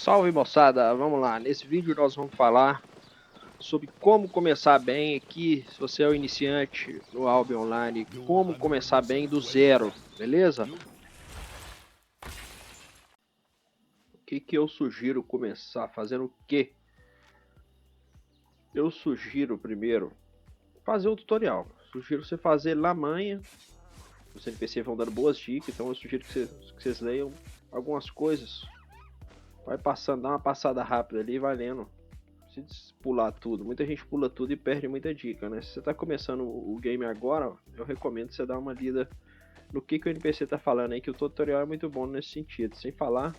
Salve moçada, vamos lá, nesse vídeo nós vamos falar sobre como começar bem aqui, se você é o iniciante no Albion Online, como começar bem do zero, beleza? O que eu sugiro começar fazendo o quê? Eu sugiro primeiro fazer o tutorial, sugiro você fazer na manha, os NPC vão dando boas dicas, então eu sugiro que vocês leiam algumas coisas, vai passando, dá uma passada rápida ali e vai lendo. Se pular tudo, muita gente pula tudo e perde muita dica, né? Se você tá começando o game agora, eu recomendo você dar uma lida no que o NPC tá falando aí, que o tutorial é muito bom nesse sentido, sem falar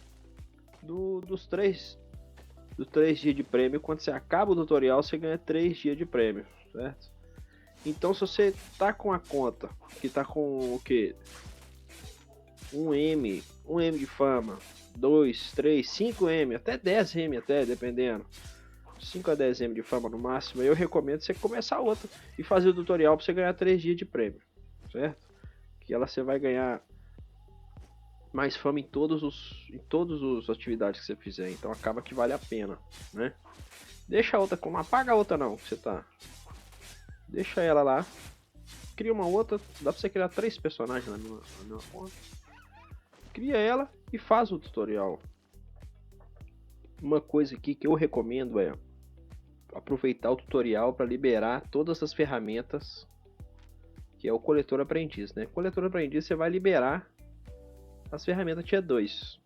dos 3 dias de prêmio. Quando você acaba o tutorial, você ganha 3 dias de prêmio, certo? Então se você tá com a conta que tá com o que? 1M de fama, 2, 3, 5M, até 10M até, dependendo, 5 a 10M de fama no máximo, eu recomendo você começar outra e fazer o tutorial para você ganhar 3 dias de prêmio, certo? Que ela você vai ganhar mais fama em todas as atividades que você fizer, então acaba que vale a pena, né? Deixa a outra, como apaga a outra não, você tá. Deixa ela lá, cria uma outra, dá pra você criar 3 personagens na minha conta. Cria ela e faz o tutorial. Uma coisa aqui que eu recomendo é aproveitar o tutorial para liberar todas as ferramentas, que é o coletor aprendiz, né? Coletor aprendiz você vai liberar as ferramentas Tier 2.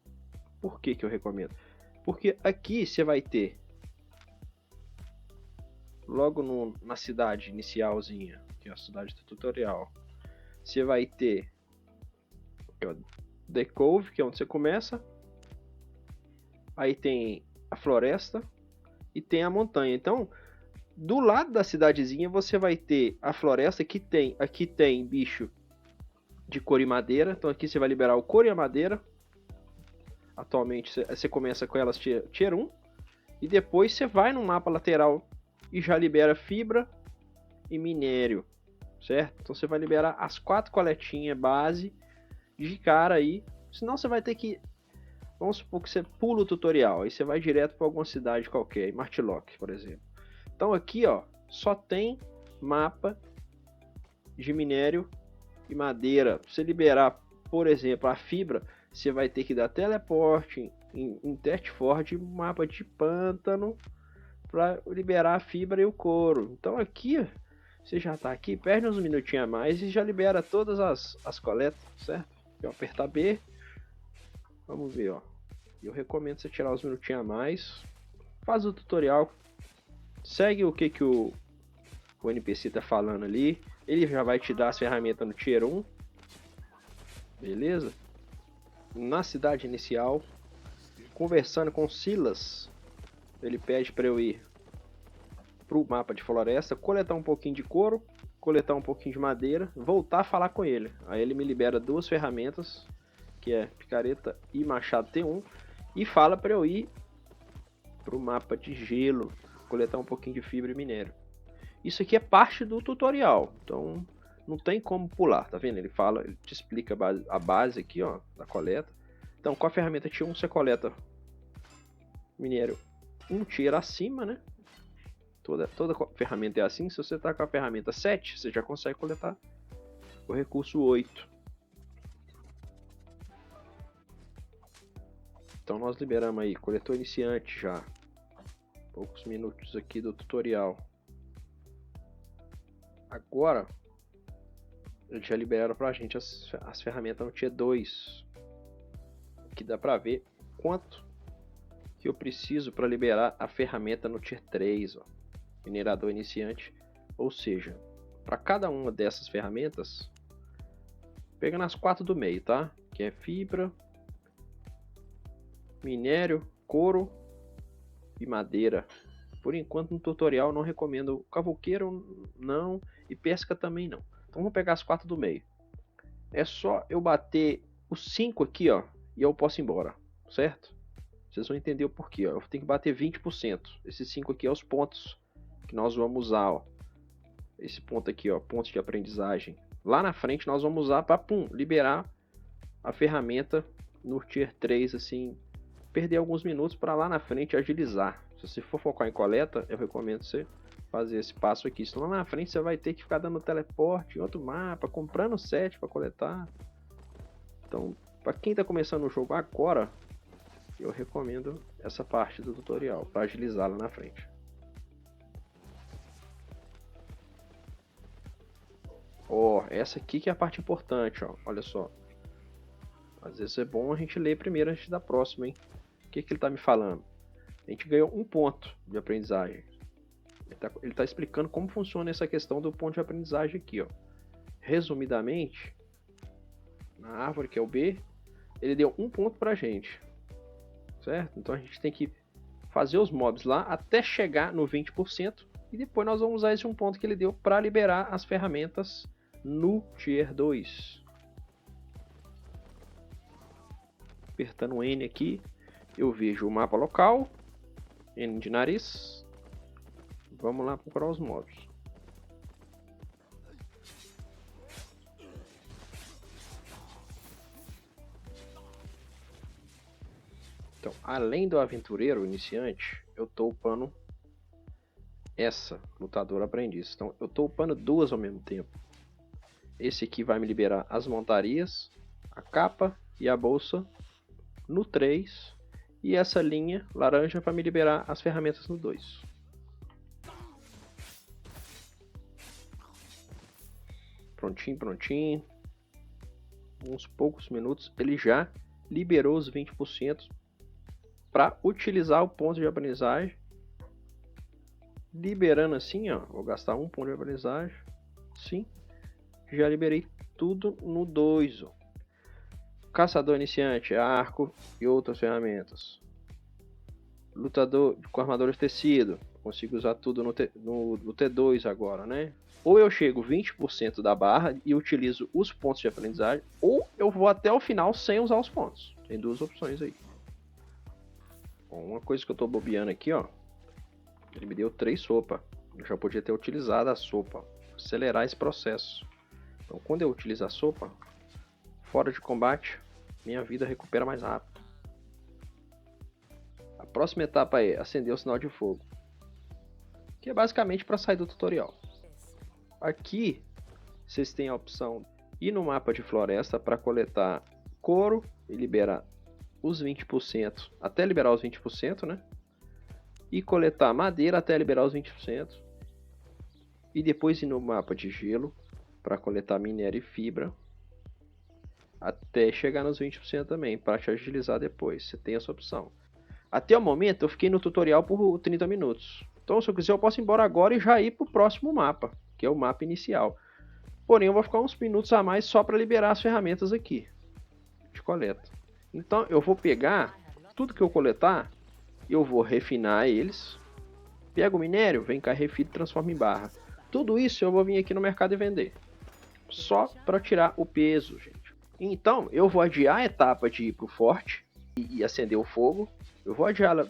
Por que eu recomendo? Porque aqui você vai ter logo na cidade inicialzinha, que é a cidade do tutorial, você vai ter The Cove, que é onde você começa, aí tem a floresta e tem a montanha. Então do lado da cidadezinha você vai ter a floresta, que aqui tem bicho de couro e madeira. Então aqui você vai liberar o couro e a madeira. Atualmente você começa com elas tier 1. E depois você vai no mapa lateral e já libera fibra e minério, certo? Então você vai liberar as 4 coletinhas base de cara aí. Senão você vai ter que... Vamos supor que você pula o tutorial, aí você vai direto para alguma cidade qualquer, Martlock, por exemplo. Então aqui, ó, só tem mapa de minério e madeira. Pra você liberar, por exemplo, a fibra, você vai ter que dar teleporte em Tetford, mapa de pântano, para liberar a fibra e o couro. Então aqui, você já tá aqui, perde uns minutinhos a mais e já libera todas as coletas, certo? Eu apertar B, vamos ver, ó. Eu recomendo você tirar uns minutinhos a mais, faz o tutorial, segue o que o NPC tá falando ali. Ele já vai te dar as ferramentas no Tier 1. Beleza? Na cidade inicial, conversando com Silas, ele pede para eu ir pro mapa de floresta, coletar um pouquinho de couro, coletar um pouquinho de madeira, voltar a falar com ele. Aí ele me libera 2 ferramentas, que é picareta e machado T1, e fala para eu ir pro mapa de gelo, coletar um pouquinho de fibra e minério. Isso aqui é parte do tutorial, então não tem como pular, tá vendo? Ele te explica a base aqui, ó, da coleta. Então com a ferramenta Tier 1 você coleta minério um tier acima, né? Toda ferramenta é assim. Se você tá com a ferramenta 7, você já consegue coletar o recurso 8. Então nós liberamos aí, coletor iniciante já. Poucos minutos aqui do tutorial. Agora, eles já liberaram pra gente as ferramentas no Tier 2. Que dá pra ver quanto que eu preciso para liberar a ferramenta no Tier 3. Ó. Minerador iniciante. Ou seja, para cada uma dessas ferramentas, pega nas 4 do meio, tá? Que é fibra, minério, couro e madeira. Por enquanto no tutorial não recomendo cavouqueiro não e pesca também não. Então vamos pegar as 4 do meio. É só eu bater os 5 aqui, ó, e eu posso ir embora, certo? Vocês vão entender o porquê, ó. Eu tenho que bater 20%. Esses 5 aqui é os pontos que nós vamos usar, ó. Esse ponto aqui, ó, pontos de aprendizagem. Lá na frente nós vamos usar para liberar a ferramenta no Tier 3 assim perder alguns minutos para lá na frente agilizar. Se você for focar em coleta, eu recomendo você fazer esse passo aqui. Senão lá na frente você vai ter que ficar dando teleporte em outro mapa, comprando set para coletar. Então, para quem está começando o jogo agora, eu recomendo essa parte do tutorial para agilizar lá na frente. Ó, essa aqui que é a parte importante, ó. Olha só. Às vezes é bom a gente ler primeiro antes da próxima, hein? O que ele tá me falando? A gente ganhou 1 ponto de aprendizagem. Ele tá explicando como funciona essa questão do ponto de aprendizagem aqui, ó. Resumidamente, na árvore que é o B, ele deu 1 ponto pra gente. Certo? Então a gente tem que fazer os mobs lá até chegar no 20%. E depois nós vamos usar esse 1 ponto que ele deu para liberar as ferramentas no Tier 2. Apertando o N aqui, eu vejo o mapa local, N de nariz. Vamos lá procurar os mobs. Então, além do aventureiro iniciante, eu estou upando essa lutadora aprendiz. Então, eu estou upando 2 ao mesmo tempo. Esse aqui vai me liberar as montarias, a capa e a bolsa no 3. E essa linha laranja vai me liberar as ferramentas no 2. Prontinho, prontinho. Uns poucos minutos ele já liberou os 20% para utilizar o ponto de aprendizagem. Liberando assim, ó, vou gastar 1 ponto de aprendizagem. Sim, já liberei tudo no 2. Ó. Caçador iniciante, arco e outras ferramentas. Lutador com armadura de tecido, consigo usar tudo no T2 agora, né? Ou eu chego 20% da barra e utilizo os pontos de aprendizagem, ou eu vou até o final sem usar os pontos. Tem 2 opções aí. Bom, uma coisa que eu tô bobeando aqui, ó. Ele me deu 3 sopa. Eu já podia ter utilizado a sopa. Acelerar esse processo. Então, quando eu utilizo a sopa, fora de combate, minha vida recupera mais rápido. A próxima etapa é acender o sinal de fogo. Que é basicamente para sair do tutorial. Aqui, vocês têm a opção de ir no mapa de floresta para coletar couro e liberar os 20%. Até liberar os 20%, né? E coletar madeira até liberar os 20%. E depois ir no mapa de gelo para coletar minério e fibra até chegar nos 20% também, para te agilizar depois. Você tem essa opção. Até o momento eu fiquei no tutorial por 30 minutos. Então se eu quiser eu posso ir embora agora e já ir para o próximo mapa, que é o mapa inicial. Porém eu vou ficar uns minutos a mais só para liberar as ferramentas aqui de coleta. Então eu vou pegar tudo que eu coletar, eu vou refinar eles, pego o minério, vem cá, refino e transforma em barra. Tudo isso eu vou vir aqui no mercado e vender, só para tirar o peso, gente. Então eu vou adiar a etapa de ir para o forte e acender o fogo. Eu vou adiá-la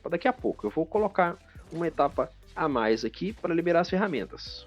para daqui a pouco. Eu vou colocar uma etapa a mais aqui para liberar as ferramentas.